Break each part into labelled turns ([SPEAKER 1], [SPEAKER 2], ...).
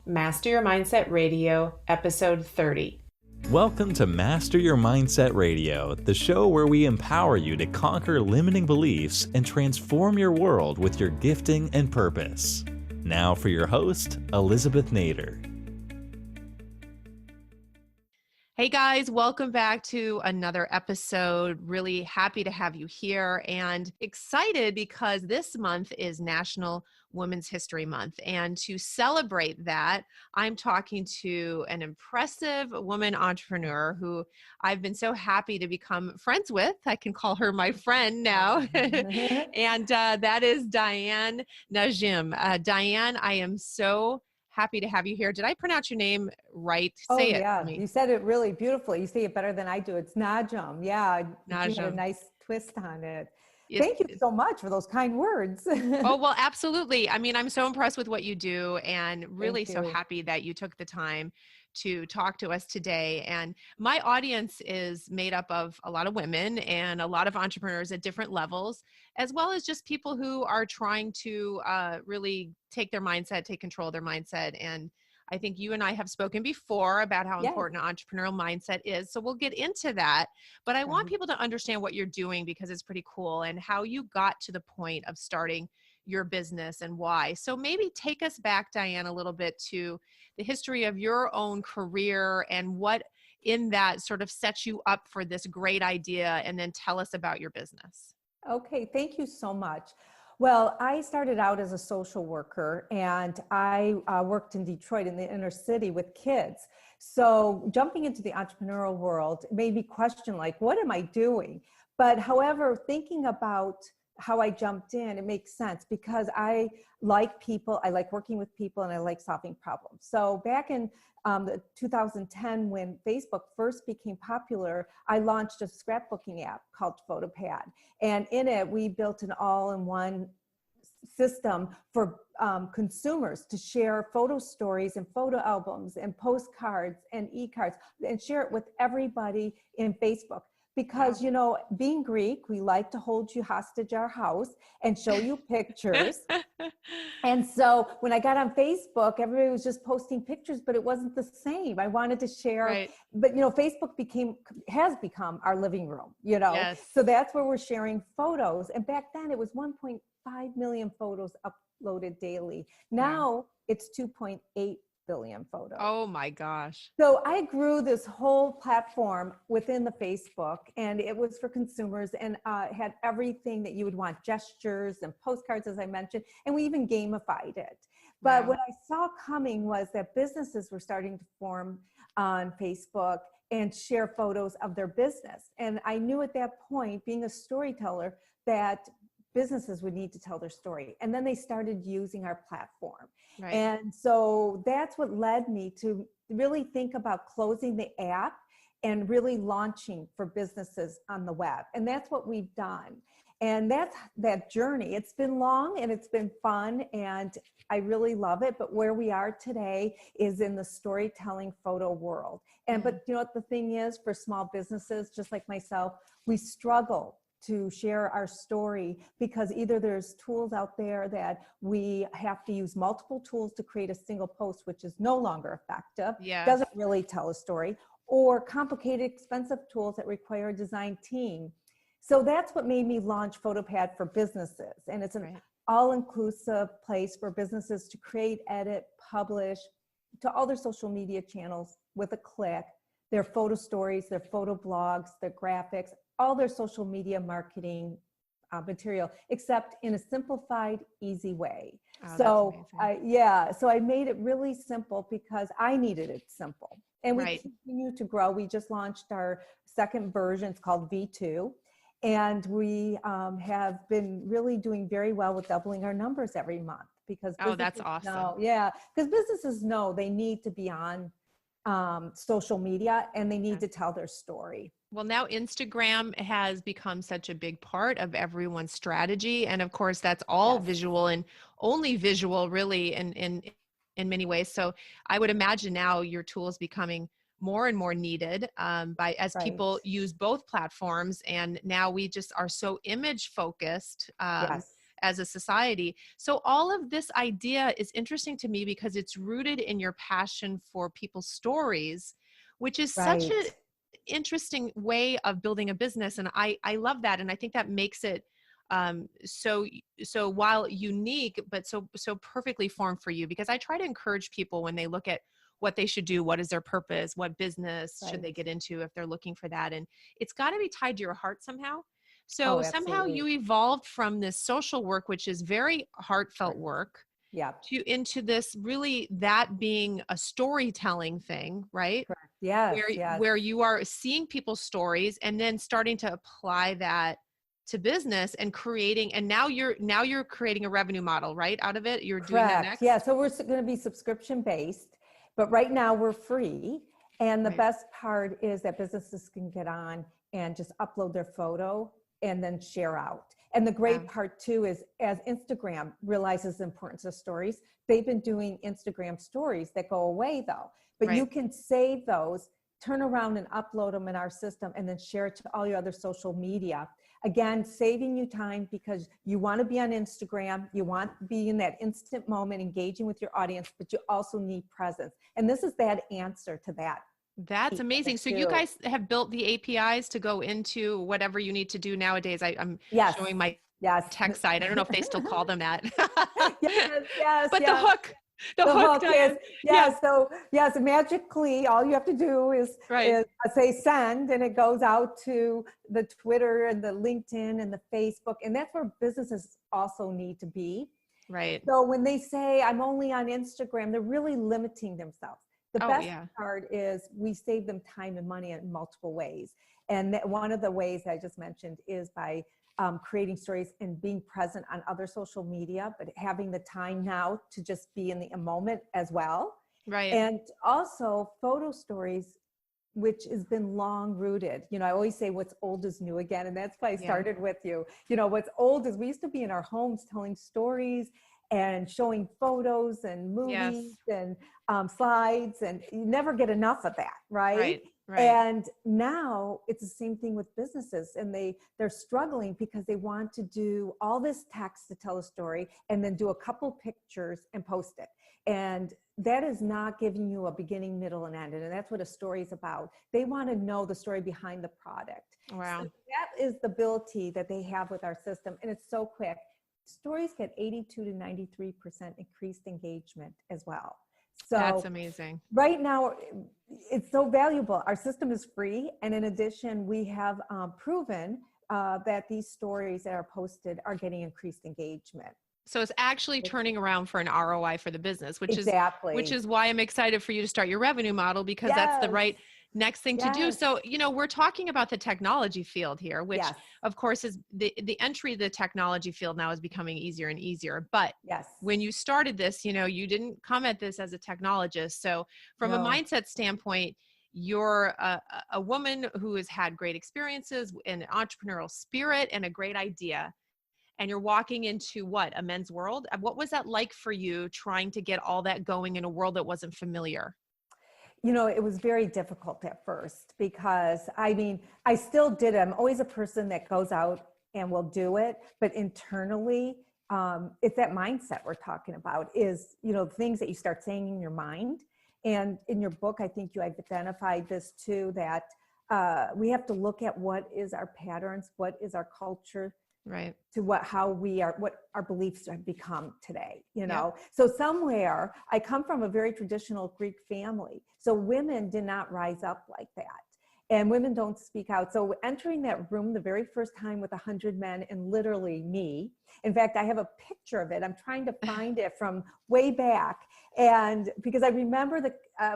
[SPEAKER 1] Master Your Mindset Radio, episode 30.
[SPEAKER 2] Welcome to Master Your Mindset Radio, the show where we empower you to conquer limiting beliefs and transform your world with your gifting and purpose. Now for your host, Elizabeth Nader.
[SPEAKER 3] Hey guys, welcome back to another episode. Really happy to have you here and excited because this month is National Women's History Month. And to celebrate that, I'm talking to an impressive woman entrepreneur who I've been so happy to become friends with. I can call her my friend now. And that is Diane Najm. Diane, I am so happy to have you here. Did I pronounce your name right? Say it
[SPEAKER 4] yeah.
[SPEAKER 3] for me.
[SPEAKER 4] You said it really beautifully. You say it better than I do. It's Najm. Yeah.
[SPEAKER 3] Najm.
[SPEAKER 4] You had a nice twist on it. Thank you so much for those kind words.
[SPEAKER 3] Oh, well, absolutely. I mean, I'm so impressed with what you do and really so happy that you took the time to talk to us today. And my audience is made up of a lot of women and a lot of entrepreneurs at different levels, as well as just people who are trying to really take their mindset, take control of their mindset. And I think you and I have spoken before about how important entrepreneurial mindset is. So we'll get into that. But I want people to understand what you're doing because it's pretty cool and how you got to the point of starting your business and why. So maybe take us back, Diane, a little bit to the history of your own career and what in that sort of sets you up for this great idea, and then tell us about your business.
[SPEAKER 4] Okay, thank you so much. Well, I started out as a social worker and I worked in Detroit in the inner city with kids. So jumping into the entrepreneurial world made me question, like, what am I doing? But however, thinking about how I jumped in, it makes sense because I like people, I like working with people, and I like solving problems. So back in 2010, when Facebook first became popular, I launched a scrapbooking app called PhotoPad. And in it, we built an all-in-one system for consumers to share photo stories and photo albums and postcards and e-cards and share it with everybody in Facebook. Because, you know, being Greek, we like to hold you hostage our house and show you pictures. And so when I got on Facebook, everybody was just posting pictures, but it wasn't the same. I wanted to share, but you know, Facebook has become our living room, you know, so that's where we're sharing photos. And back then it was 1.5 million photos uploaded daily. Now it's 2.8 billion photos.
[SPEAKER 3] Oh my gosh.
[SPEAKER 4] So I grew this whole platform within the Facebook, and it was for consumers, and had everything that you would want, gestures and postcards, as I mentioned, and we even gamified it. But what I saw coming was that businesses were starting to form on Facebook and share photos of their business. And I knew at that point, being a storyteller, that businesses would need to tell their story. And then they started using our platform. And so that's what led me to really think about closing the app and really launching for businesses on the web. And that's what we've done. And that's that journey. It's been long and it's been fun and I really love it. But where we are today is in the storytelling photo world. And but you know what the thing is, for small businesses, just like myself, we struggle to share our story because either there's tools out there that we have to use multiple tools to create a single post, which is no longer effective, doesn't really tell a story, or complicated, expensive tools that require a design team. So that's what made me launch PhotoPad for businesses. And it's an all-inclusive place for businesses to create, edit, publish to all their social media channels with a click, their photo stories, their photo blogs, their graphics, all their social media marketing material, except in a simplified, easy way. So I made it really simple because I needed it simple. And we continue to grow. We just launched our second version. It's called V2. And we have been really doing very well with doubling our numbers every month because
[SPEAKER 3] that's awesome.
[SPEAKER 4] Because businesses know they need to be on social media and they need to tell their story.
[SPEAKER 3] Well, now Instagram has become such a big part of everyone's strategy. And of course, that's all visual and only visual really in many ways. So I would imagine now your tool is becoming more and more needed as people use both platforms. And now we just are so image focused as a society. So all of this idea is interesting to me because it's rooted in your passion for people's stories, which is such
[SPEAKER 4] Right.
[SPEAKER 3] a interesting way of building a business. And I love that. And I think that makes it so while unique, but so perfectly formed for you, because I try to encourage people when they look at what they should do, what is their purpose, what business should they
[SPEAKER 4] Right.
[SPEAKER 3] get into if they're looking for that. And it's got to be tied to your heart somehow.
[SPEAKER 4] Oh,
[SPEAKER 3] So somehow you
[SPEAKER 4] absolutely.
[SPEAKER 3] evolved from this social work, which is very heartfelt
[SPEAKER 4] Correct.
[SPEAKER 3] work,
[SPEAKER 4] Yeah.
[SPEAKER 3] to into this really that being a storytelling thing, right?
[SPEAKER 4] Correct. Yes.
[SPEAKER 3] where
[SPEAKER 4] Yes.
[SPEAKER 3] where you are seeing people's stories and then starting to apply that to business and creating, and now you're creating a revenue model, right? Out of it, you're doing that
[SPEAKER 4] Correct. Yeah.
[SPEAKER 3] next.
[SPEAKER 4] So we're going to be subscription based, but right now we're free. And the
[SPEAKER 3] Right.
[SPEAKER 4] best part is that businesses can get on and just upload their photo and then share out. And the great
[SPEAKER 3] Yeah.
[SPEAKER 4] part too is as Instagram realizes the importance of stories, they've been doing Instagram stories that go away though, but you
[SPEAKER 3] Right.
[SPEAKER 4] can save those, turn around and upload them in our system and then share it to all your other social media. Again, saving you time because you want to be on Instagram, you want to be in that instant moment, engaging with your audience, but you also need presence. And this is that answer to that
[SPEAKER 3] That's
[SPEAKER 4] piece of
[SPEAKER 3] amazing.
[SPEAKER 4] it
[SPEAKER 3] So you
[SPEAKER 4] too.
[SPEAKER 3] guys have built the APIs to go into whatever you need to do nowadays. I'm
[SPEAKER 4] Yes,
[SPEAKER 3] showing my
[SPEAKER 4] yes.
[SPEAKER 3] tech site. I don't know if they still call them that.
[SPEAKER 4] Yes, yes,
[SPEAKER 3] But
[SPEAKER 4] yes.
[SPEAKER 3] the
[SPEAKER 4] The
[SPEAKER 3] hook,
[SPEAKER 4] hook is,
[SPEAKER 3] Diane.
[SPEAKER 4] yeah,
[SPEAKER 3] Yeah,
[SPEAKER 4] so yes, magically, all you have to do
[SPEAKER 3] right,
[SPEAKER 4] is say send and it goes out to the Twitter and the LinkedIn and the Facebook. And that's where businesses also need to be.
[SPEAKER 3] right.
[SPEAKER 4] So when they say I'm only on Instagram, they're really limiting themselves. The
[SPEAKER 3] Oh,
[SPEAKER 4] best
[SPEAKER 3] yeah.
[SPEAKER 4] part is we save them time and money in multiple ways. And that one of the ways I just mentioned is by creating stories and being present on other social media, but having the time now to just be in the moment as well.
[SPEAKER 3] Right.
[SPEAKER 4] And also photo stories, which has been long rooted. You know, I always say what's old is new again. And that's why I
[SPEAKER 3] Yeah.
[SPEAKER 4] started with you. You know, what's old is we used to be in our homes telling stories and showing photos and
[SPEAKER 3] Yes.
[SPEAKER 4] movies and slides, and you never get enough of that, right?
[SPEAKER 3] Right. Right.
[SPEAKER 4] And now it's the same thing with businesses, and they're struggling because they want to do all this text to tell a story and then do a couple pictures and post it. And that is not giving you a beginning, middle, and end. And that's what a story is about. They want to know the story behind the product.
[SPEAKER 3] Wow.
[SPEAKER 4] So that is the ability that they have with our system. And it's so quick. Stories get 82 to 93% increased engagement as well. So
[SPEAKER 3] That's amazing.
[SPEAKER 4] right now, it's so valuable. Our system is free. And in addition, we have proven that these stories that are posted are getting increased engagement.
[SPEAKER 3] So it's actually turning around for an ROI for the business, which
[SPEAKER 4] Exactly.
[SPEAKER 3] is why I'm excited for you to start your revenue model, because that's the
[SPEAKER 4] Yes.
[SPEAKER 3] right next thing to do.
[SPEAKER 4] Yes.
[SPEAKER 3] So, we're talking about the technology field here, which
[SPEAKER 4] Yes.
[SPEAKER 3] of course is the entry to the technology field now is becoming easier and easier. But
[SPEAKER 4] Yes.
[SPEAKER 3] when you started this, you didn't come at this as a technologist. So from a
[SPEAKER 4] No.
[SPEAKER 3] mindset standpoint, you're a woman who has had great experiences, an entrepreneurial spirit, and a great idea. And you're walking into a men's world. What was that like for you, trying to get all that going in a world that wasn't familiar?
[SPEAKER 4] You know, it was very difficult at first because I still did it. I'm always a person that goes out and will do it, but internally, it's that mindset we're talking about is, things that you start saying in your mind. And in your book, I think you identified this too, that we have to look at what is our patterns, what is our culture,
[SPEAKER 3] Right.
[SPEAKER 4] to what our beliefs have become today, So somewhere I come from a very traditional Greek family. So women did not rise up like that. And women don't speak out. So entering that room the very first time with 100 men and literally me, in fact, I have a picture of it. I'm trying to find it from way back. And because I remember the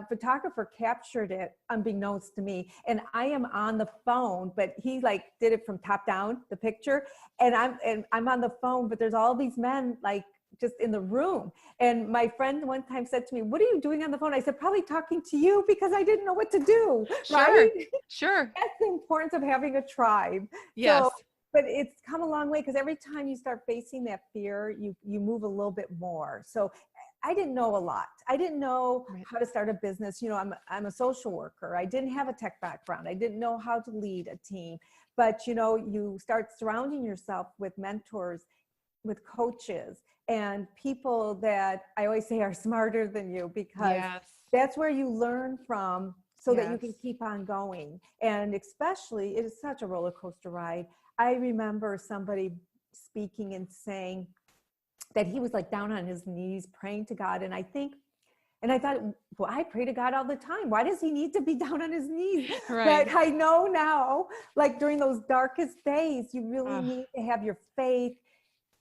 [SPEAKER 4] photographer captured it unbeknownst to me. And I am on the phone, but he did it from top down, the picture. And I'm on the phone, but there's all these men just in the room. And my friend one time said to me, "What are you doing on the phone?" I said, "Probably talking to you," because I didn't know what to do.
[SPEAKER 3] Sure.
[SPEAKER 4] Right?
[SPEAKER 3] Sure.
[SPEAKER 4] That's the importance of having a tribe.
[SPEAKER 3] Yes.
[SPEAKER 4] So, but it's come a long way because every time you start facing that fear, you move a little bit more. So I didn't know a lot. I didn't know
[SPEAKER 3] Right.
[SPEAKER 4] how to start a business. I'm a social worker. I didn't have a tech background. I didn't know how to lead a team. But you start surrounding yourself with mentors with coaches and people that I always say are smarter than you, because
[SPEAKER 3] Yes.
[SPEAKER 4] that's where you learn from, so that you
[SPEAKER 3] Yes.
[SPEAKER 4] can keep on going. And especially, it is such a roller coaster ride. I remember somebody speaking and saying that he was like down on his knees praying to God. And I thought, well, I pray to God all the time. Why does he need to be down on his knees?
[SPEAKER 3] Right.
[SPEAKER 4] But I know now, like during those darkest days, you really
[SPEAKER 3] Ugh.
[SPEAKER 4] need to have your faith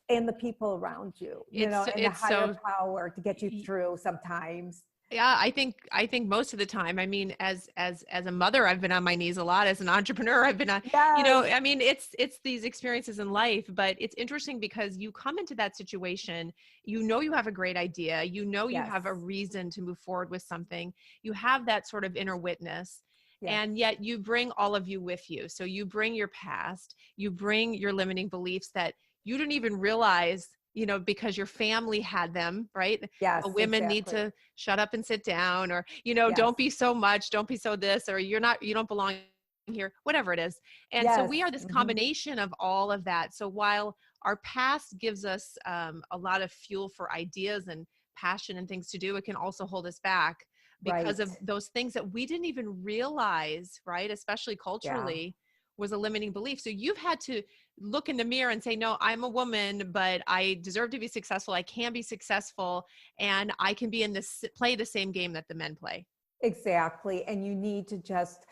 [SPEAKER 4] and the people around you, and the
[SPEAKER 3] It's
[SPEAKER 4] higher
[SPEAKER 3] so
[SPEAKER 4] power to get you through sometimes.
[SPEAKER 3] Yeah, I think most of the time, I mean, as a mother, I've been on my knees a lot. As an entrepreneur, I've been on,
[SPEAKER 4] Yes.
[SPEAKER 3] I mean, it's these experiences in life, but it's interesting because you come into that situation, you have a great idea, you
[SPEAKER 4] Yes.
[SPEAKER 3] have a reason to move forward with something. You have that sort of inner witness.
[SPEAKER 4] Yes.
[SPEAKER 3] And yet you bring all of you with you. So you bring your past, you bring your limiting beliefs that you didn't even realize, because your family had them, right?
[SPEAKER 4] Yes,
[SPEAKER 3] Women need
[SPEAKER 4] exactly.
[SPEAKER 3] to shut up and sit down, or,
[SPEAKER 4] Yes.
[SPEAKER 3] don't be so much, don't be so this, or you don't belong here, whatever it is. And so we
[SPEAKER 4] Yes.
[SPEAKER 3] are this combination of all of that. So while our past gives us a lot of fuel for ideas and passion and things to do, it can also hold us back because of
[SPEAKER 4] Right.
[SPEAKER 3] those things that we didn't even realize, right? Especially culturally, was a limiting belief. So you've had to look in the mirror and say, no, I'm a woman, but I deserve to be successful. I can be successful, and I can be play the same game that the men play.
[SPEAKER 4] Exactly. And you need to just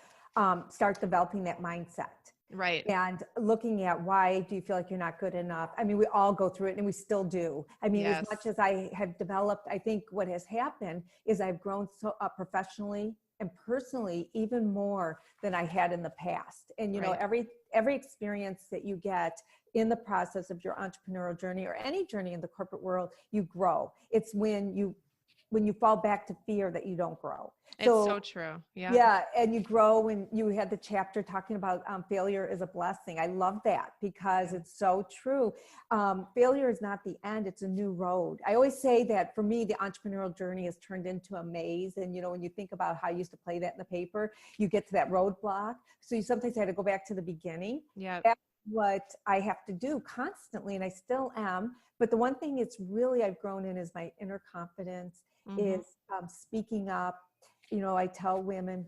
[SPEAKER 4] start developing that mindset.
[SPEAKER 3] Right.
[SPEAKER 4] And looking at, why do you feel like you're not good enough? I mean, we all go through it, and we still do. I mean,
[SPEAKER 3] Yes.
[SPEAKER 4] as much as I have developed, I think what has happened is I've grown so professionally and personally even more than I had in the past. And,
[SPEAKER 3] Right.
[SPEAKER 4] every experience that you get in the process of your entrepreneurial journey, or any journey in the corporate world, you grow. It's when you fall back to fear that you don't grow.
[SPEAKER 3] It's so true. Yeah.
[SPEAKER 4] Yeah. And you grow. When you had the chapter talking about failure is a blessing. I love that, because it's so true. Failure is not the end. It's a new road. I always say that for me, the entrepreneurial journey has turned into a maze. And, when you think about how I used to play that in the paper, you get to that roadblock. So you sometimes had to go back to the beginning.
[SPEAKER 3] Yeah.
[SPEAKER 4] That's what I have to do constantly. And I still am. But the one thing I've grown in is my inner confidence, is speaking up. I tell women,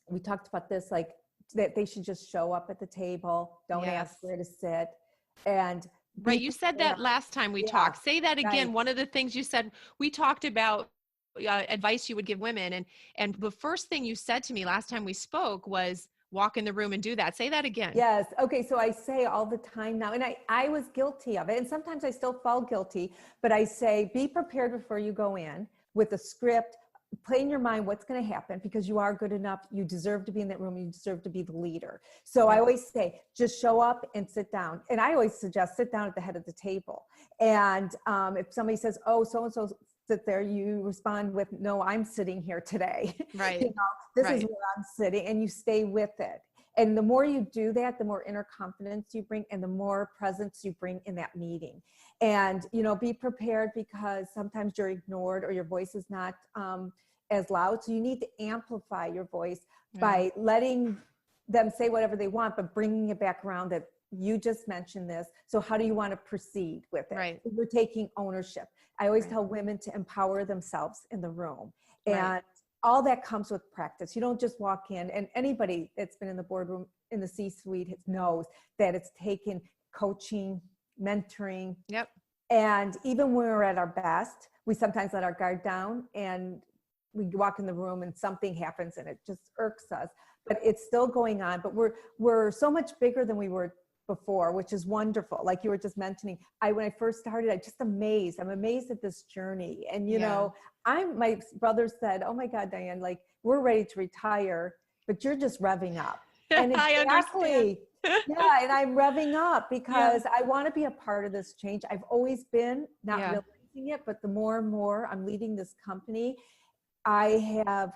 [SPEAKER 4] we talked about this, like that they should just show up at the table, don't ask where to sit, and
[SPEAKER 3] right. You said that last time we talked. Say that again.
[SPEAKER 4] Right.
[SPEAKER 3] One of the things you said, we talked about advice you would give women, and the first thing you said to me last time we spoke was, walk in the room and do that. Say that again.
[SPEAKER 4] Yes. Okay. So I say all the time now, and I was guilty of it, and sometimes I still fall guilty, but I say, be prepared before you go in with a script. Play in your mind what's going to happen, because you are good enough. You deserve to be in that room. You deserve to be the leader. So I always say, just show up and sit down. And I always suggest sit down at the head of the table. And if somebody says, oh, so-and-so sit there, you respond with, no, I'm sitting here today.
[SPEAKER 3] Right.
[SPEAKER 4] This is where I'm sitting, and you stay with it. And the more you do that, the more inner confidence you bring, and the more presence you bring in that meeting. And, be prepared, because sometimes you're ignored, or your voice is not as loud. So you need to amplify your voice by letting them say whatever they want, but bringing it back around that you just mentioned this. So how do you want to proceed with it?
[SPEAKER 3] Right.
[SPEAKER 4] We're taking ownership. I always tell women to empower themselves in the room. And all that comes with practice. You don't just walk in, and anybody that's been in the boardroom, in the C-suite, knows that it's taken coaching, mentoring.
[SPEAKER 3] Yep.
[SPEAKER 4] And even when we're at our best, we sometimes let our guard down, and we walk in the room and something happens and it just irks us, but it's still going on. But we're so much bigger than we were before, which is wonderful. Like you were just mentioning, when I first started, I'm amazed at this journey. And, my brother said, oh my God, Diane, like we're ready to retire, but you're just revving up. And exactly. Yeah. And I'm revving up because I want to be a part of this change. I've always been, not realizing it, but the more and more I'm leading this company, I have,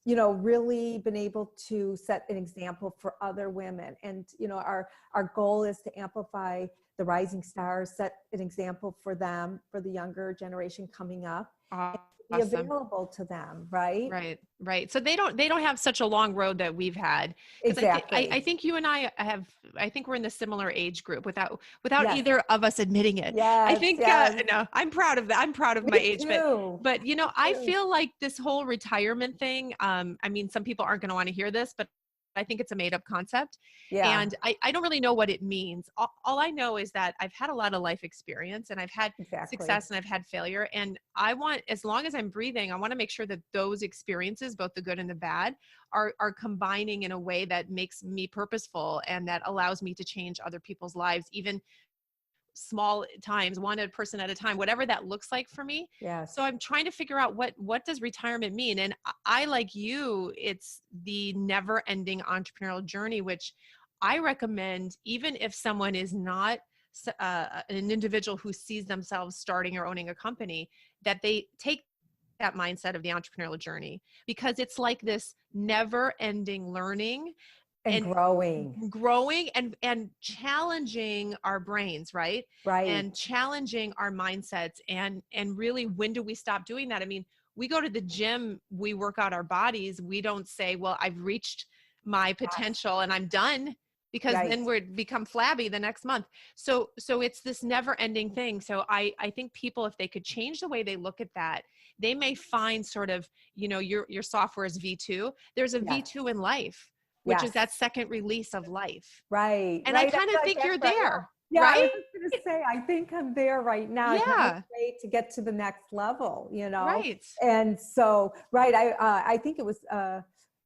[SPEAKER 4] really been able to set an example for other women. And, our goal is to amplify the rising stars, set an example for them, for the younger generation coming up. be
[SPEAKER 3] Awesome.
[SPEAKER 4] available to them, right?
[SPEAKER 3] Right. So they don't have such a long road that we've had. Because
[SPEAKER 4] Exactly.
[SPEAKER 3] I think you and I think we're in the similar age group without
[SPEAKER 4] Yes.
[SPEAKER 3] either of us admitting it. I
[SPEAKER 4] Yes.
[SPEAKER 3] think,
[SPEAKER 4] Yes.
[SPEAKER 3] no, I'm proud of that. I'm proud of
[SPEAKER 4] Me
[SPEAKER 3] my age,
[SPEAKER 4] too.
[SPEAKER 3] but
[SPEAKER 4] Me
[SPEAKER 3] I
[SPEAKER 4] too.
[SPEAKER 3] feel like this whole retirement thing, I mean, some people aren't going to want to hear this, but I think it's a made up concept.
[SPEAKER 4] Yeah.
[SPEAKER 3] And I don't really know what it means. All I know is that I've had a lot of life experience, and I've had
[SPEAKER 4] Exactly.
[SPEAKER 3] success, and I've had failure. And I want, as long as I'm breathing, I want to make sure that those experiences, both the good and the bad, are combining in a way that makes me purposeful and that allows me to change other people's lives, even small times, one person at a time, whatever that looks like for me.
[SPEAKER 4] Yes.
[SPEAKER 3] So I'm trying to figure out what does retirement mean? And I, like you, it's the never ending entrepreneurial journey, which I recommend, even if someone is not an individual who sees themselves starting or owning a company, that they take that mindset of the entrepreneurial journey, because it's like this never ending learning
[SPEAKER 4] And
[SPEAKER 3] and
[SPEAKER 4] growing.
[SPEAKER 3] and challenging our brains, right?
[SPEAKER 4] Right.
[SPEAKER 3] And challenging our mindsets, and really, when do we stop doing that? I mean, we go to the gym, we work out our bodies, we don't say, well, I've reached my potential and I'm done, because
[SPEAKER 4] Right.
[SPEAKER 3] then we're become flabby the next month. So it's this never ending thing. So I think people, if they could change the way they look at that, they may find sort of, your software is V2. There's a
[SPEAKER 4] Yes.
[SPEAKER 3] V2 in life, which is
[SPEAKER 4] Yes.
[SPEAKER 3] that second release of life.
[SPEAKER 4] Right.
[SPEAKER 3] And I
[SPEAKER 4] Right.
[SPEAKER 3] kind of
[SPEAKER 4] Like
[SPEAKER 3] think you're
[SPEAKER 4] that's right.
[SPEAKER 3] there,
[SPEAKER 4] Yeah. I
[SPEAKER 3] right?
[SPEAKER 4] was just going to say, I think I'm there right now. I can't
[SPEAKER 3] Yeah,
[SPEAKER 4] wait to get to the next level,
[SPEAKER 3] right.
[SPEAKER 4] And so, right. I think it was,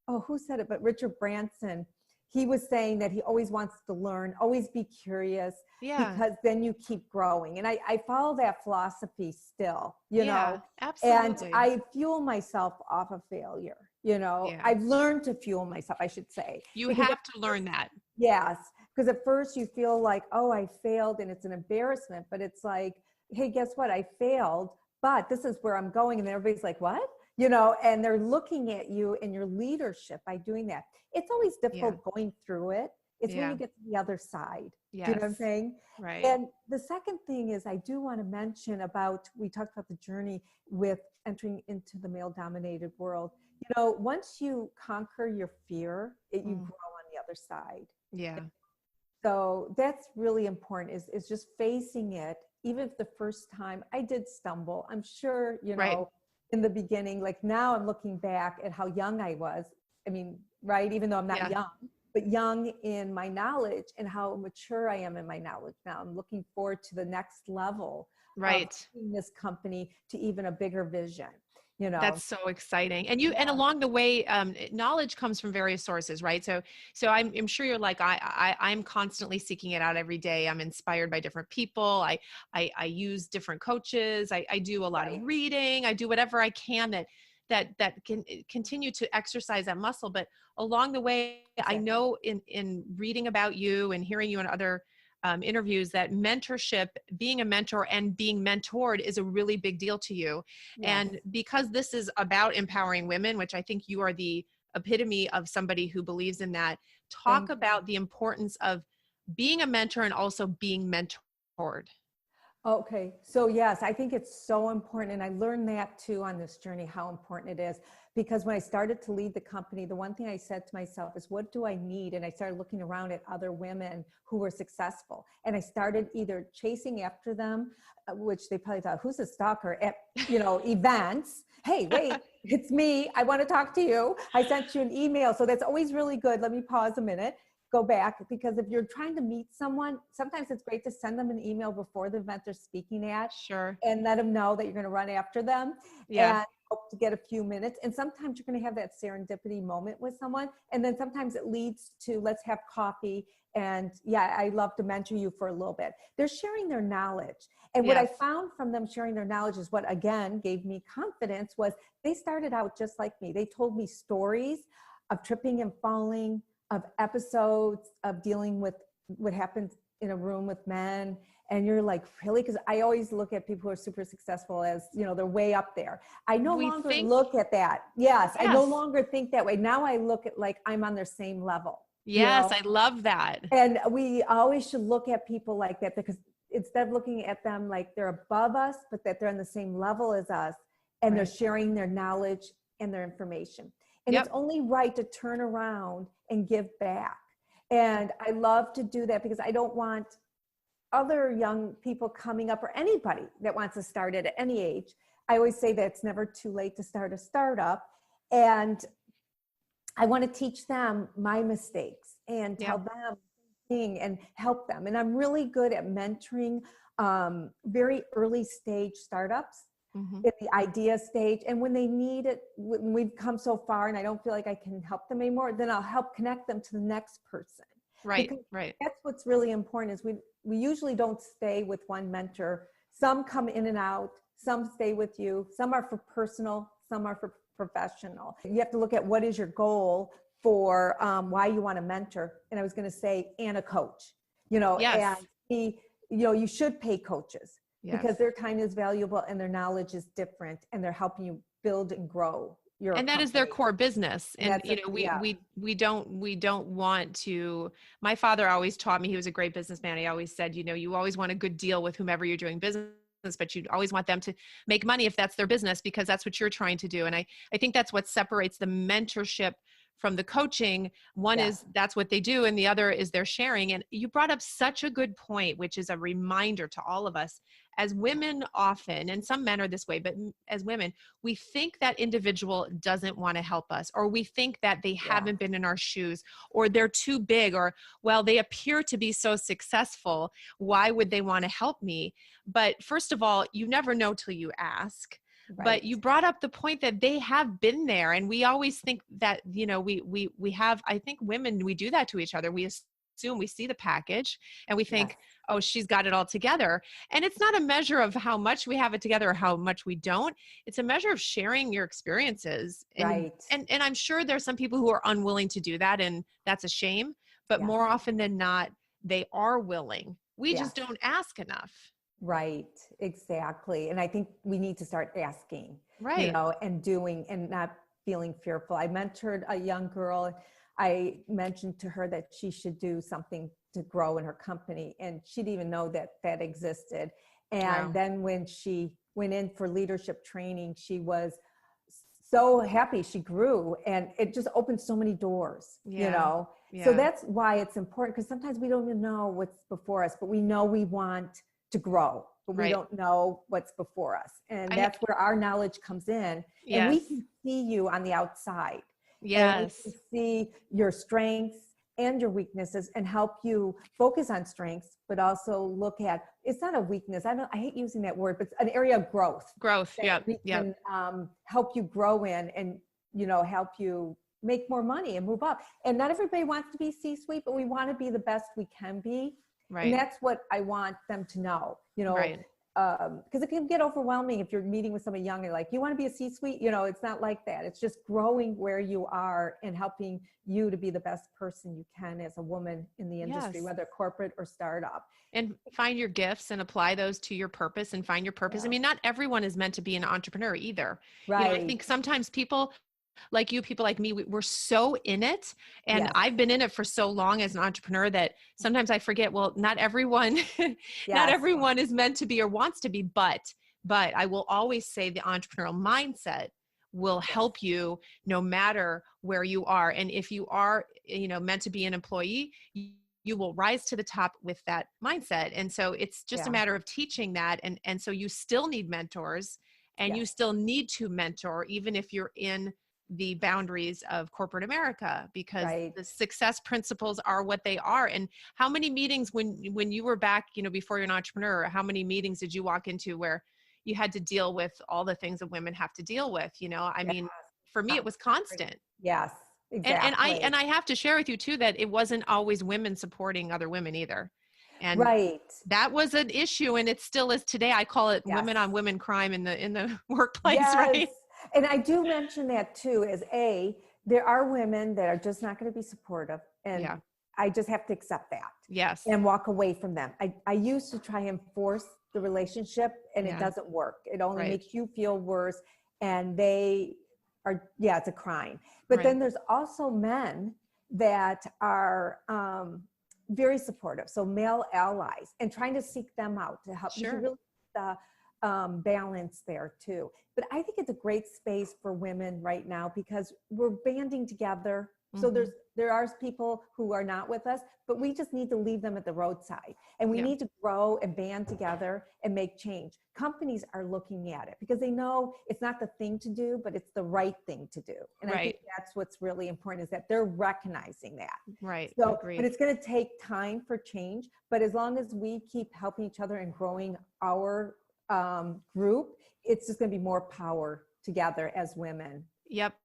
[SPEAKER 4] who said it? But Richard Branson, he was saying that he always wants to learn, always be curious,
[SPEAKER 3] Yeah,
[SPEAKER 4] because then you keep growing. And I follow that philosophy still,
[SPEAKER 3] yeah,
[SPEAKER 4] and
[SPEAKER 3] absolutely.
[SPEAKER 4] I fuel myself off of failure.
[SPEAKER 3] Yeah.
[SPEAKER 4] I've learned to fuel myself, I should say.
[SPEAKER 3] You
[SPEAKER 4] Because
[SPEAKER 3] have to learn that.
[SPEAKER 4] yes, because at first you feel like, oh, I failed and it's an embarrassment, but it's like, hey, guess what? I failed, but this is where I'm going. And then everybody's like, what? And they're looking at you and your leadership by doing that. It's always difficult going through it. It's when
[SPEAKER 3] Yeah.
[SPEAKER 4] you get to the other side.
[SPEAKER 3] Yes.
[SPEAKER 4] Do you know what I'm saying?
[SPEAKER 3] Right.
[SPEAKER 4] And the second thing is, I do want to mention about, we talked about the journey with entering into the male dominated world. Once you conquer your fear, you grow on the other side.
[SPEAKER 3] Yeah.
[SPEAKER 4] So that's really important, is just facing it. Even if the first time I did stumble, I'm sure,
[SPEAKER 3] Right.
[SPEAKER 4] in the beginning, like now I'm looking back at how young I was. I mean, right. Even though I'm not young, but young in my knowledge and how mature I am in my knowledge now. I'm looking forward to the next level
[SPEAKER 3] Right.
[SPEAKER 4] of taking this company to even a bigger vision.
[SPEAKER 3] That's so exciting. And and along the way, knowledge comes from various sources, right? So I'm sure you're like, I'm constantly seeking it out every day. I'm inspired by different people. I use different coaches. I do a lot of reading. I do whatever I can that can continue to exercise that muscle. But along the way, I know in reading about you and hearing you in other interviews, that mentorship, being a mentor and being mentored, is a really big deal to you.
[SPEAKER 4] Yes.
[SPEAKER 3] And because this is about empowering women, which I think you are the epitome of somebody who believes in that, talk about the importance of being a mentor and also being mentored.
[SPEAKER 4] Okay. So yes, I think it's so important. And I learned that too on this journey, how important it is. Because when I started to lead the company, the one thing I said to myself is, what do I need? And I started looking around at other women who were successful. And I started either chasing after them, which they probably thought, who's a stalker, at, events. Hey, wait, it's me. I want to talk to you. I sent you an email. So that's always really good. Let me pause a minute. Go back, because if you're trying to meet someone, sometimes it's great to send them an email before the event they're speaking at.
[SPEAKER 3] Sure.
[SPEAKER 4] And let them know that you're going to run after them.
[SPEAKER 3] Yeah.
[SPEAKER 4] And hope to get a few minutes. And sometimes you're going to have that serendipity moment with someone. And then sometimes it leads to, let's have coffee. And I love to mentor you for a little bit. They're sharing their knowledge. And what I found from them sharing their knowledge is what, again, gave me confidence, was they started out just like me. They told me stories of tripping and falling, of episodes of dealing with what happens in a room with men. And you're like, really? Because I always look at people who are super successful as, they're way up there. I no longer look at that. Yes. I no longer think that way. Now I look at, like, I'm on their same level.
[SPEAKER 3] Yes. I love that.
[SPEAKER 4] And we always should look at people like that, because instead of looking at them like they're above us, but that they're on the same level as us. and they're sharing their knowledge and their information. And it's only right to turn around and give back. And I love to do that because I don't want other young people coming up, or anybody that wants to start it at any age. I always say that it's never too late to start a startup. And I want to teach them my mistakes and tell them and help them. And I'm really good at mentoring very early stage startups in the idea stage. And when they need it, when we've come so far and I don't feel like I can help them anymore, then I'll help connect them to the next person.
[SPEAKER 3] Right,
[SPEAKER 4] because
[SPEAKER 3] right.
[SPEAKER 4] That's what's really important is we usually don't stay with one mentor. Some come in and out, some stay with you, some are for personal, some are for professional. You have to look at what is your goal for why you want to mentor. And I was going to say, and a coach, and you should pay coaches because their time is valuable and their knowledge is different and they're helping you build and grow your
[SPEAKER 3] and that
[SPEAKER 4] company.
[SPEAKER 3] is their core business. And we don't want to. My father always taught me, he was a great businessman. He always said, you always want a good deal with whomever you're doing business, but you always want them to make money if that's their business, because that's what you're trying to do. And I think that's what separates the mentorship from the coaching. One is that's what they do, and the other is they're sharing. And you brought up such a good point, which is a reminder to all of us as women often, and some men are this way, but as women, we think that individual doesn't want to help us, or we think that they haven't been in our shoes, or they're too big, or, well, they appear to be so successful. Why would they want to help me? But first of all, you never know till you ask. Right. But you brought up the point that they have been there. And we always think that, we have, I think women, we do that to each other. We assume we see the package and we think, oh, she's got it all together. And it's not a measure of how much we have it together or how much we don't. It's a measure of sharing your experiences. And, and I'm sure there's some people who are unwilling to do that, and that's a shame. But more often than not, they are willing. We just don't ask enough.
[SPEAKER 4] Right, exactly. And I think we need to start asking, and doing, and not feeling fearful. I mentored a young girl. I mentioned to her that she should do something to grow in her company, and she didn't even know that that existed. And then when she went in for leadership training, she was so happy. She grew, and it just opened so many doors, So that's why it's important, because sometimes we don't even know what's before us, but we know we want to grow, but we don't know what's before us. And that's where our knowledge comes in. And we can see you on the outside.
[SPEAKER 3] Yes.
[SPEAKER 4] And we can see your strengths and your weaknesses and help you focus on strengths, but also look at, it's not a weakness. I hate using that word, but it's an area of growth. We can help you grow in and, help you make more money and move up. And not everybody wants to be C-suite, but we want to be the best we can be. Right. And that's what I want them to know, because it can get overwhelming if you're meeting with somebody young and like, you want to be a C-suite, it's not like that. It's just growing where you are and helping you to be the best person you can as a woman in the industry, whether corporate or startup.
[SPEAKER 3] And find your gifts and apply those to your purpose and find your purpose. I mean, not everyone is meant to be an entrepreneur either. Right. I think sometimes people like you, people like me, we're so in it. And I've been in it for so long as an entrepreneur that sometimes I forget, well, not everyone, not everyone is meant to be or wants to be, but I will always say the entrepreneurial mindset will help you no matter where you are. And if you are, meant to be an employee, you will rise to the top with that mindset. And so it's just a matter of teaching that. And so you still need mentors, and you still need to mentor, even if you're in the boundaries of corporate America, because the success principles are what they are. And how many meetings when you were back, before you're an entrepreneur, how many meetings did you walk into where you had to deal with all the things that women have to deal with? I mean, for me, it was constant.
[SPEAKER 4] Yes, exactly.
[SPEAKER 3] And I have to share with you too, that it wasn't always women supporting other women either. And that was an issue, and it still is today. I call it women on women crime in the workplace, right?
[SPEAKER 4] And I do mention that too, is there are women that are just not going to be supportive, and I just have to accept that.
[SPEAKER 3] Yes.
[SPEAKER 4] And walk away from them. I used to try and force the relationship, and it doesn't work. It only makes you feel worse, and they are, it's a crime. But then there's also men that are very supportive. So male allies, and trying to seek them out to help. Sure. balance there too. But I think it's a great space for women right now because we're banding together. So there are people who are not with us, but we just need to leave them at the roadside, and we need to grow and band together and make change. Companies are looking at it because they know it's not the thing to do, but it's the right thing to do. And I think that's what's really important, is that they're recognizing that.
[SPEAKER 3] Right.
[SPEAKER 4] So,
[SPEAKER 3] Agreed.
[SPEAKER 4] but it's going to take time for change. But as long as we keep helping each other and growing our group, it's just going to be more power together as women.
[SPEAKER 3] Yep.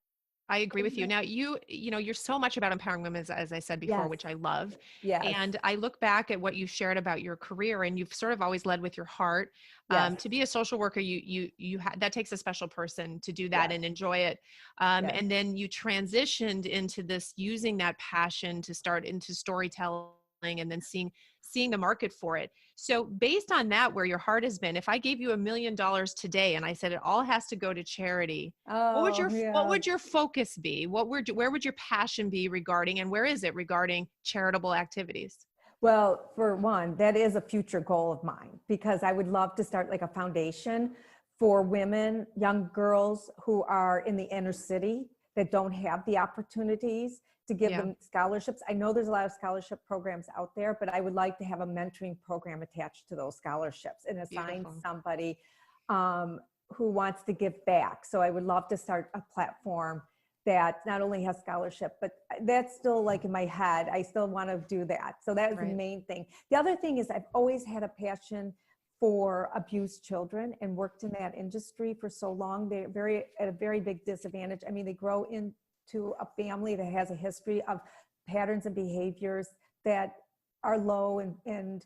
[SPEAKER 3] I agree with you. Now, you're so much about empowering women, as I said before, which I love.
[SPEAKER 4] Yes.
[SPEAKER 3] And I look back at what you shared about your career, and you've sort of always led with your heart. To be a social worker, that takes a special person to do that and enjoy it. And then you transitioned into this, using that passion to start into storytelling, and then seeing the market for it. So based on that, where your heart has been, if I gave you $1 million today and I said it all has to go to charity, what would your focus be? Where would your passion be regarding, and where is it regarding charitable activities?
[SPEAKER 4] Well, for one, that is a future goal of mine, because I would love to start like a foundation for women, young girls who are in the inner city that don't have the opportunities, to give them scholarships. I know there's a lot of scholarship programs out there, but I would like to have a mentoring program attached to those scholarships and assign somebody who wants to give back. So I would love to start a platform that not only has scholarship, but that's still like in my head. I still want to do that. So that is the main thing. The other thing is I've always had a passion for abused children and worked in that industry for so long. They're at a very big disadvantage. I mean, they grow into a family that has a history of patterns and behaviors that are low, and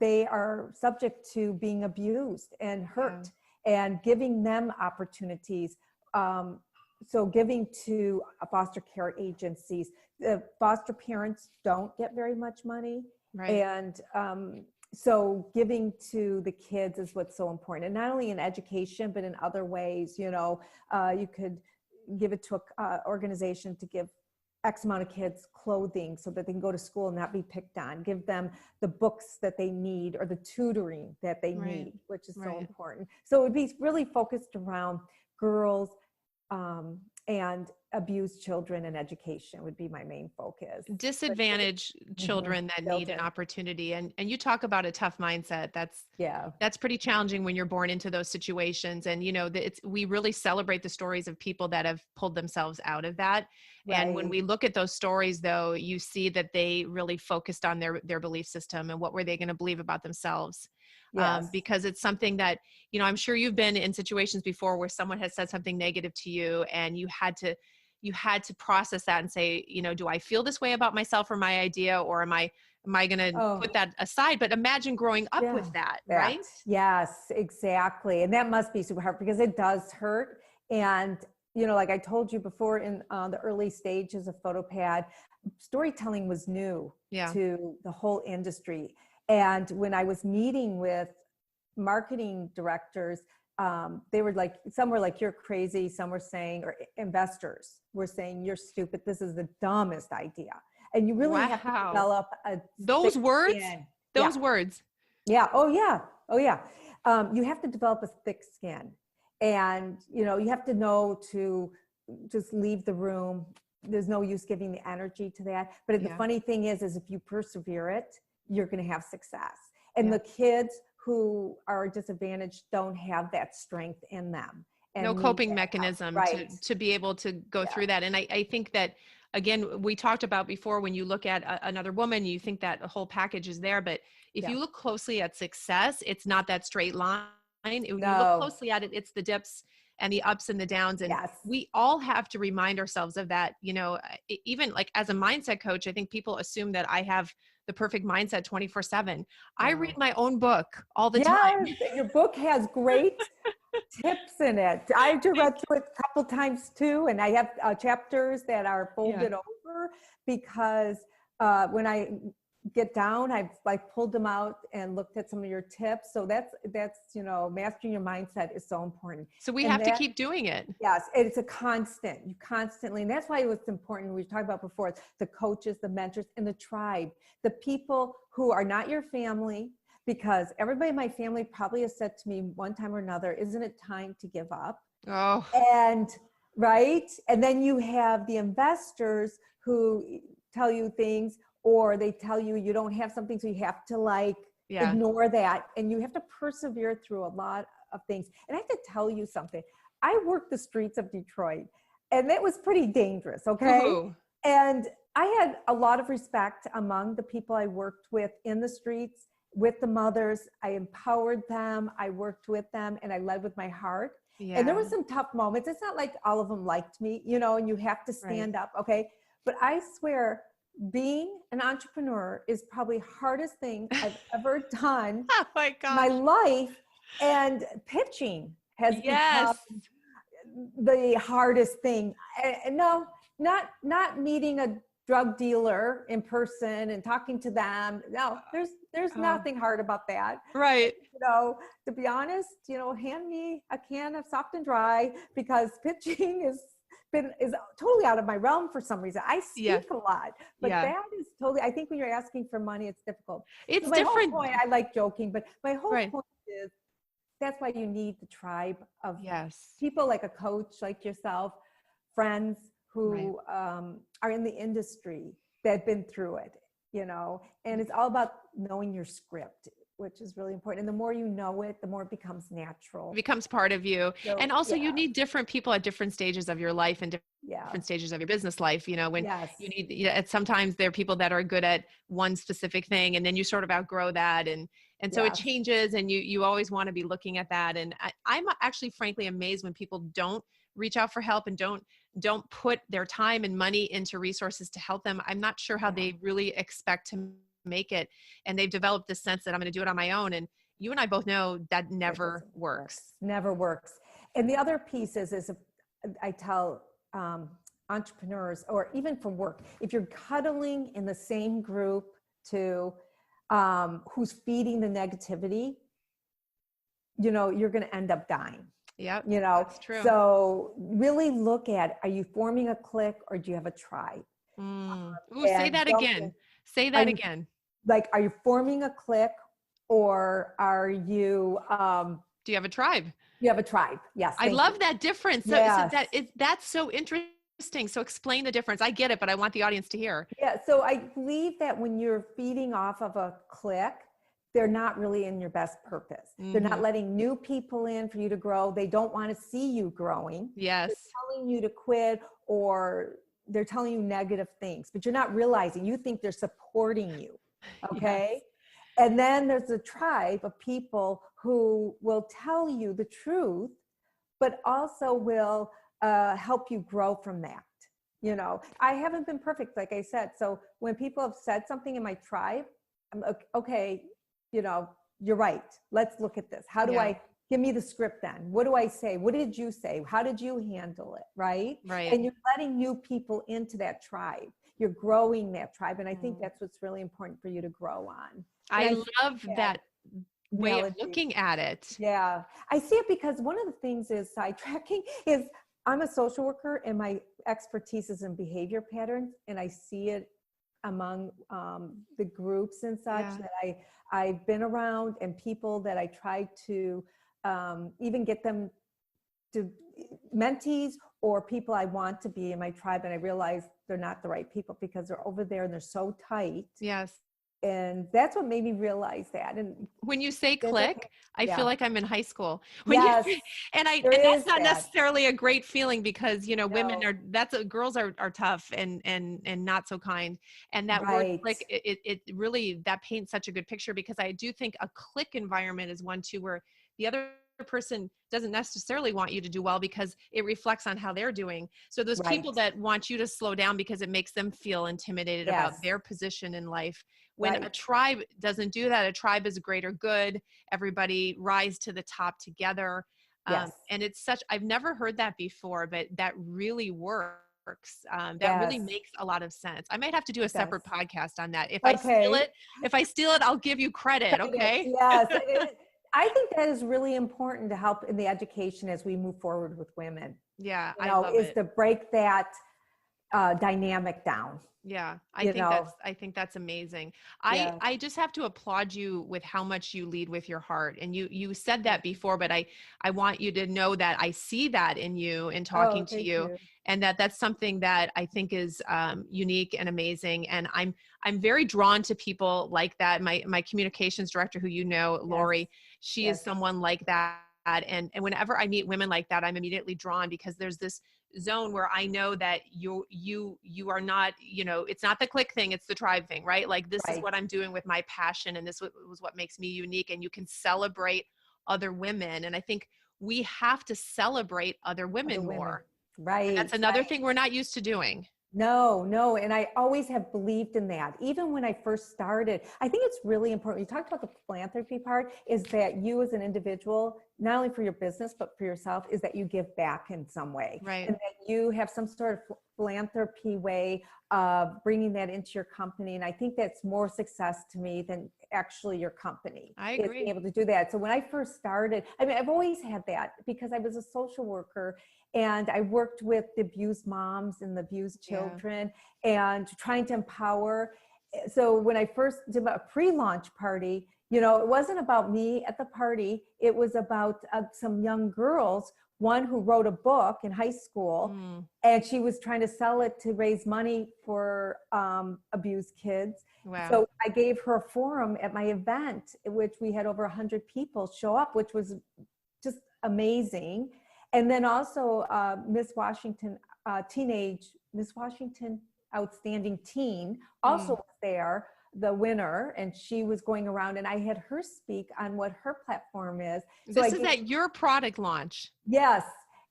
[SPEAKER 4] they are subject to being abused and hurt, and giving them opportunities. So giving to foster care agencies. The foster parents don't get very much money. And so giving to the kids is what's so important. And not only in education, but in other ways. You could give it to an organization to give X amount of kids clothing so that they can go to school and not be picked on. Give them the books that they need, or the tutoring that they need, which is so important. So it would be really focused around girls and abused children, and education would be my main focus.
[SPEAKER 3] Disadvantaged children that need an opportunity. And you talk about a tough mindset. That's pretty challenging when you're born into those situations. And, we really celebrate the stories of people that have pulled themselves out of that. And when we look at those stories, though, you see that they really focused on their belief system and what were they going to believe about themselves. Because it's something that, I'm sure you've been in situations before where someone has said something negative to you, and you had to process that and say, do I feel this way about myself or my idea, or am I going to put that aside? But imagine growing up with that, right?
[SPEAKER 4] Yes, exactly. And that must be super hard, because it does hurt. And, like I told you before, in the early stages of PhotoPad, storytelling was new to the whole industry. And when I was meeting with marketing directors, they were like, some were like, you're crazy. Some were saying, or investors were saying, you're stupid. This is the dumbest idea. And you really have to develop
[SPEAKER 3] those words. Those words.
[SPEAKER 4] Yeah. Oh yeah. You have to develop a thick skin, and you have to know to just leave the room. There's no use giving the energy to that. But the funny thing is if you persevere it, you're going to have success. And the kids who are disadvantaged don't have that strength in them. And
[SPEAKER 3] no coping mechanism to be able to go through that. And I think that, again, we talked about before, when you look at another woman, you think that the whole package is there. But if you look closely at success, it's not that straight line. When you look closely at it, it's the dips and the ups and the downs. And we all have to remind ourselves of that. Even like as a mindset coach, I think people assume that I have the perfect mindset 24/7. I read my own book all the time.
[SPEAKER 4] Your book has great tips in it. I read through it a couple times too. And I have chapters that are folded over, because when I get down, I've like pulled them out and looked at some of your tips. So that's mastering your mindset is so important.
[SPEAKER 3] So we have to keep doing it.
[SPEAKER 4] Yes, it's a constant. You constantly, and that's why it was important. We talked about before, the coaches, the mentors, and the tribe, the people who are not your family, because everybody in my family probably has said to me one time or another, isn't it time to give up?
[SPEAKER 3] Oh,
[SPEAKER 4] And right. And then you have the investors who tell you things, or they tell you you don't have something, so you have to like
[SPEAKER 3] yeah.
[SPEAKER 4] ignore that. And you have to persevere through a lot of things. And I have to tell you something. I worked the streets of Detroit, and it was pretty dangerous. Okay.
[SPEAKER 3] Ooh.
[SPEAKER 4] And I had a lot of respect among the people I worked with in the streets, with the mothers. I empowered them. I worked with them, and I led with my heart.
[SPEAKER 3] Yeah.
[SPEAKER 4] And there were some tough moments. It's not like all of them liked me, you know, and you have to stand up. Okay. But I swear, being an entrepreneur is probably hardest thing I've ever done
[SPEAKER 3] Oh my
[SPEAKER 4] in
[SPEAKER 3] gosh.
[SPEAKER 4] my life. And pitching has
[SPEAKER 3] Yes.
[SPEAKER 4] become the hardest thing. And no, not meeting a drug dealer in person and talking to them. No, there's nothing hard about that.
[SPEAKER 3] Right.
[SPEAKER 4] You know, to be honest, you know, hand me a can of soft and dry, because pitching is totally out of my realm for some reason. I speak a lot, but that is totally, I think when you're asking for money, it's difficult.
[SPEAKER 3] It's
[SPEAKER 4] so my
[SPEAKER 3] different.
[SPEAKER 4] whole point, I like joking, but my whole point is that's why you need the tribe of people, like a coach like yourself, friends who are in the industry that have been through it, you know, and it's all about knowing your script, which is really important. And the more you know it, the more it becomes natural.
[SPEAKER 3] It becomes part of you.
[SPEAKER 4] So,
[SPEAKER 3] and also you need different people at different stages of your life and different stages of your business life. You know, when you need, sometimes there are people that are good at one specific thing, and then you sort of outgrow that. And so it changes, and you always want to be looking at that. And I'm actually frankly amazed when people don't reach out for help and don't put their time and money into resources to help them. I'm not sure how they really expect to make it. And they've developed this sense that I'm going to do it on my own. And you and I both know that never works.
[SPEAKER 4] Never works. And the other piece is if I tell entrepreneurs, or even for work, if you're cuddling in the same group to who's feeding the negativity, you know, you're going to end up dying.
[SPEAKER 3] Yeah,
[SPEAKER 4] you know,
[SPEAKER 3] that's true.
[SPEAKER 4] So really look at, are you forming a clique or do you have a tribe?
[SPEAKER 3] Say that again. Say that again.
[SPEAKER 4] Like, are you forming a clique, or are you,
[SPEAKER 3] do you have a tribe?
[SPEAKER 4] You have a tribe. Yes.
[SPEAKER 3] I love that difference. So, that's so interesting. So explain the difference. I get it, but I want the audience to hear.
[SPEAKER 4] Yeah. So I believe that when you're feeding off of a clique, they're not really in your best purpose. They're not letting new people in for you to grow. They don't want to see you growing.
[SPEAKER 3] Yes.
[SPEAKER 4] They're telling you to quit, or they're telling you negative things, but you're not realizing. You think they're supporting you. Okay. Yes. And then there's a tribe of people who will tell you the truth, but also will help you grow from that. You know, I haven't been perfect, like I said. So when people have said something in my tribe, I'm like, okay, you know, you're right. Let's look at this. How do I, give me the script then? What do I say? What did you say? How did you handle it? Right.
[SPEAKER 3] Right.
[SPEAKER 4] And you're letting new people into that tribe. You're growing that tribe. And I think that's what's really important for you to grow on.
[SPEAKER 3] I love that way of looking at it.
[SPEAKER 4] Yeah. I see it because one of the things is sidetracking is I'm a social worker, and my expertise is in behavior patterns. And I see it among the groups and such that I've been around, and people that I try to even get them to mentees or people I want to be in my tribe. And I realize they're not the right people because they're over there and they're so tight.
[SPEAKER 3] Yes.
[SPEAKER 4] And that's what made me realialize that. And
[SPEAKER 3] when you say click, I feel like I'm in high school.
[SPEAKER 4] Yes.
[SPEAKER 3] And that's not necessarily a great feeling, because, you know, women girls are tough and not so kind. And that word click, it really, that paints such a good picture, because I do think a click environment is one too, where the other person doesn't necessarily want you to do well because it reflects on how they're doing. So those people that want you to slow down because it makes them feel intimidated about their position in life. When a tribe doesn't do that, a tribe is a greater good. Everybody rise to the top together. And it's I've never heard that before, but that really works. That really makes a lot of sense. I might have to do a separate podcast on that. If I steal it, I'll give you credit. Okay.
[SPEAKER 4] Yes. I think that is really important to help in the education as we move forward with women.
[SPEAKER 3] Yeah.
[SPEAKER 4] I love it. To break that dynamic down.
[SPEAKER 3] Yeah,
[SPEAKER 4] You know?
[SPEAKER 3] I think that's amazing.
[SPEAKER 4] Yeah.
[SPEAKER 3] I just have to applaud you with how much you lead with your heart. And you said that before, but I want you to know that I see that in you in talking
[SPEAKER 4] Oh,
[SPEAKER 3] to
[SPEAKER 4] thank
[SPEAKER 3] you,
[SPEAKER 4] you.
[SPEAKER 3] and that's something that I think is unique and amazing. And I'm very drawn to people like that. My communications director, who you know,
[SPEAKER 4] Yes.
[SPEAKER 3] Lori, she is
[SPEAKER 4] Yes.
[SPEAKER 3] someone like that. And whenever I meet women like that, I'm immediately drawn, because there's this zone where I know that you are not, it's not the click thing, it's the tribe thing, right? Like, this is
[SPEAKER 4] Right.
[SPEAKER 3] what I'm doing with my passion, and this was what makes me unique. And you can celebrate other women. And I think we have to celebrate other
[SPEAKER 4] Other
[SPEAKER 3] women
[SPEAKER 4] women.
[SPEAKER 3] more. And
[SPEAKER 4] Right.
[SPEAKER 3] that's another thing we're not used to doing.
[SPEAKER 4] No. And I always have believed in that. Even when I first started, I think it's really important. You talked about the philanthropy part, is that you as an individual, not only for your business, but for yourself, is that you give back in some way.
[SPEAKER 3] Right.
[SPEAKER 4] And that you have some sort of philanthropy way of bringing that into your company. And I think that's more success to me than actually your company.
[SPEAKER 3] I
[SPEAKER 4] Is
[SPEAKER 3] agree.
[SPEAKER 4] being able to do that. So when I first started, I mean, I've always had that because I was a social worker. And I worked with the abused moms and the abused children and trying to empower. So when I first did a pre-launch party, it wasn't about me at the party. It was about some young girls, one who wrote a book in high school, and she was trying to sell it to raise money for abused kids.
[SPEAKER 3] Wow.
[SPEAKER 4] So I gave her a forum at my event, which we had over 100 people show up, which was just amazing. And then also Miss Washington, Miss Washington Outstanding Teen also was there, the winner, and she was going around, and I had her speak on what her platform is. So
[SPEAKER 3] This is at your product launch.
[SPEAKER 4] Yes.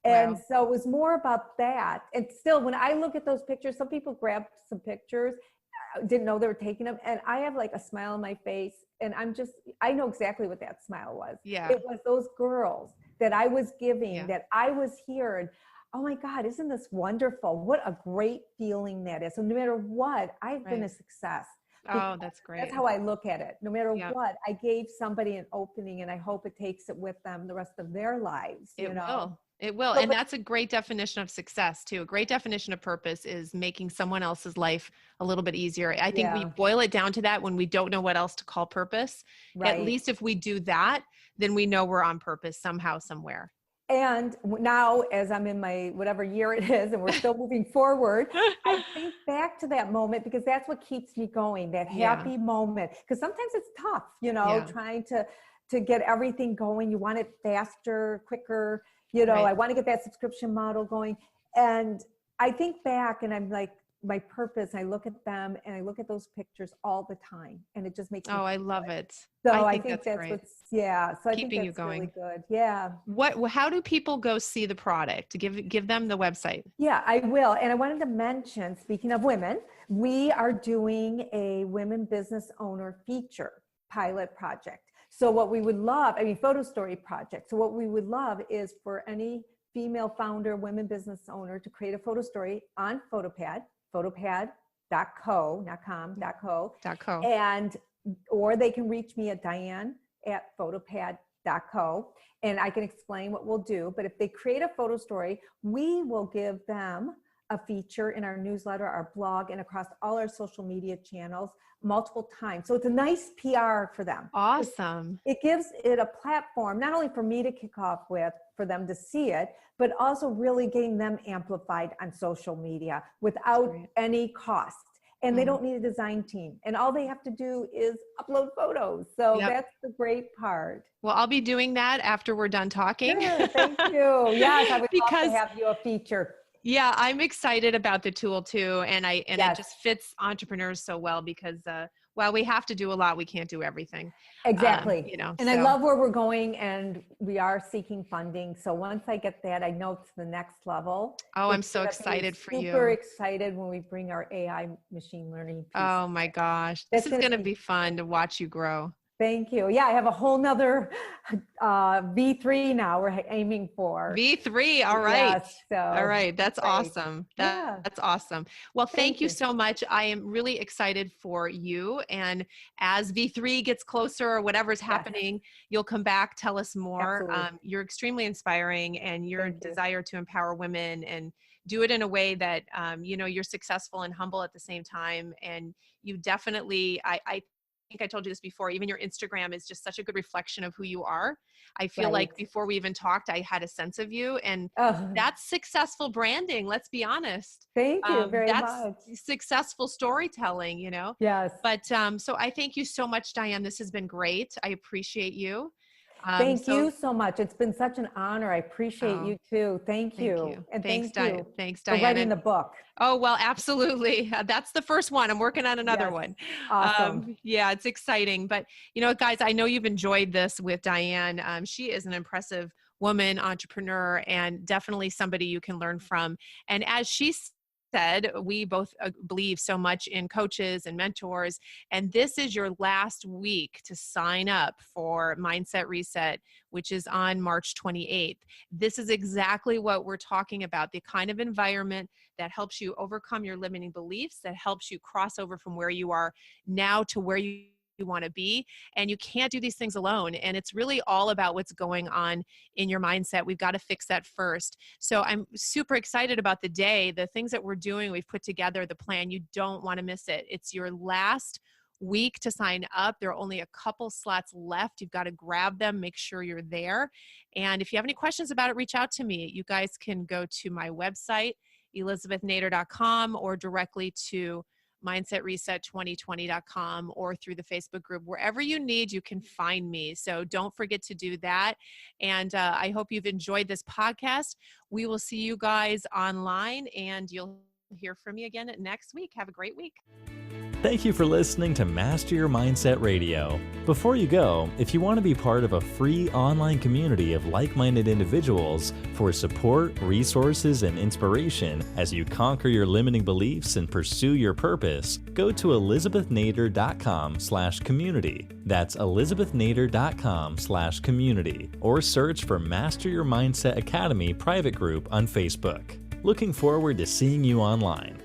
[SPEAKER 4] And
[SPEAKER 3] Wow.
[SPEAKER 4] so it was more about that. And still, when I look at those pictures, some people grabbed some pictures, didn't know they were taking them. And I have like a smile on my face. And I know exactly what that smile was.
[SPEAKER 3] Yeah.
[SPEAKER 4] It was those girls that I was giving, that I was here. And oh my God, isn't this wonderful? What a great feeling that is. So no matter what, I've been a success.
[SPEAKER 3] Oh, that's great.
[SPEAKER 4] That's how I look at it. No matter what, I gave somebody an opening, and I hope it takes it with them the rest of their lives.
[SPEAKER 3] It will. And that's a great definition of success too. A great definition of purpose is making someone else's life a little bit easier. I think we boil it down to that when we don't know what else to call purpose. Right. At least if we do that, then we know we're on purpose somehow, somewhere.
[SPEAKER 4] And now, as I'm in my whatever year it is, and we're still moving forward, I think back to that moment, because that's what keeps me going, that happy moment. Because sometimes it's tough, trying to get everything going. You want it faster, quicker. I want to get that subscription model going. And I think back and I'm like, my purpose, I look at them and I look at those pictures all the time, and it just makes me
[SPEAKER 3] I love it.
[SPEAKER 4] So I think that's what's, so I
[SPEAKER 3] keeping
[SPEAKER 4] think
[SPEAKER 3] you
[SPEAKER 4] that's
[SPEAKER 3] going.
[SPEAKER 4] really good. Yeah.
[SPEAKER 3] How do people go see the product? Give them the website.
[SPEAKER 4] Yeah, I will. And I wanted to mention, speaking of women, we are doing a women business owner feature pilot project. So what we would love, photo story project. So what we would love is for any female founder, women business owner to create a photo story on photopad photopad.co, not com, .co. And, or they can reach me at Diane@photopad.co, and I can explain what we'll do. But if they create a photo story, we will give them a feature in our newsletter, our blog, and across all our social media channels multiple times. So it's a nice PR for them.
[SPEAKER 3] Awesome.
[SPEAKER 4] It gives it a platform, not only for me to kick off with, for them to see it, but also really getting them amplified on social media without any cost. And they don't need a design team. And all they have to do is upload photos. So that's the great part.
[SPEAKER 3] Well, I'll be doing that after we're done talking.
[SPEAKER 4] Sure, thank you. Yes, I would love to have you a feature.
[SPEAKER 3] Yeah, I'm excited about the tool too. And it just fits entrepreneurs so well, because while we have to do a lot, we can't do everything.
[SPEAKER 4] Exactly. And I love where we're going, and we are seeking funding. So once I get that, I know it's the next level.
[SPEAKER 3] Oh, I'm so excited for you.
[SPEAKER 4] Super excited when we bring our AI machine learning piece.
[SPEAKER 3] Oh my gosh. This is going to be fun to watch you grow.
[SPEAKER 4] Thank you. Yeah, I have a whole nother V3 now we're aiming for.
[SPEAKER 3] V3. All right.
[SPEAKER 4] Yes,
[SPEAKER 3] all right. That's awesome. That's awesome. Well, thank you so much. I am really excited for you. And as V3 gets closer or whatever's happening, you'll come back, tell us more. You're extremely inspiring, and your desire to empower women and do it in a way that, you're successful and humble at the same time. And you definitely, I think I told you this before, even your Instagram is just such a good reflection of who you are. I feel like before we even talked, I had a sense of you, and that's successful branding. Let's be honest.
[SPEAKER 4] Thank you very much.
[SPEAKER 3] That's successful storytelling,
[SPEAKER 4] Yes.
[SPEAKER 3] But so I thank you so much, Diane. This has been great. I appreciate you.
[SPEAKER 4] Thank you so much. It's been such an honor. I appreciate you too. Thank you. And
[SPEAKER 3] thanks,
[SPEAKER 4] thank you
[SPEAKER 3] Thanks,
[SPEAKER 4] for
[SPEAKER 3] Diane.
[SPEAKER 4] writing the book.
[SPEAKER 3] Oh, well, absolutely. That's the first one. I'm working on another one.
[SPEAKER 4] Awesome.
[SPEAKER 3] Yeah, it's exciting. But, guys, I know you've enjoyed this with Diane. She is an impressive woman, entrepreneur, and definitely somebody you can learn from. And as she said, we both believe so much in coaches and mentors, and this is your last week to sign up for Mindset Reset, which is on March 28th. This is exactly what we're talking about, the kind of environment that helps you overcome your limiting beliefs, that helps you cross over from where you are now to where you want to be. And you can't do these things alone. And it's really all about what's going on in your mindset. We've got to fix that first. So I'm super excited about the day, the things that we're doing. We've put together the plan. You don't want to miss it. It's your last week to sign up. There are only a couple slots left. You've got to grab them, make sure you're there. And if you have any questions about it, reach out to me. You guys can go to my website, elizabethnader.com, or directly to mindsetreset2020.com, or through the Facebook group. Wherever you need, you can find me. So don't forget to do that. And I hope you've enjoyed this podcast. We will see you guys online, and you'll hear from me again next week. Have a great week.
[SPEAKER 2] Thank you for listening to Master Your Mindset Radio. Before you go, if you want to be part of a free online community of like-minded individuals for support, resources, and inspiration as you conquer your limiting beliefs and pursue your purpose, go to elizabethnader.com/community. That's elizabethnader.com/community, or search for Master Your Mindset Academy private group on Facebook. Looking forward to seeing you online.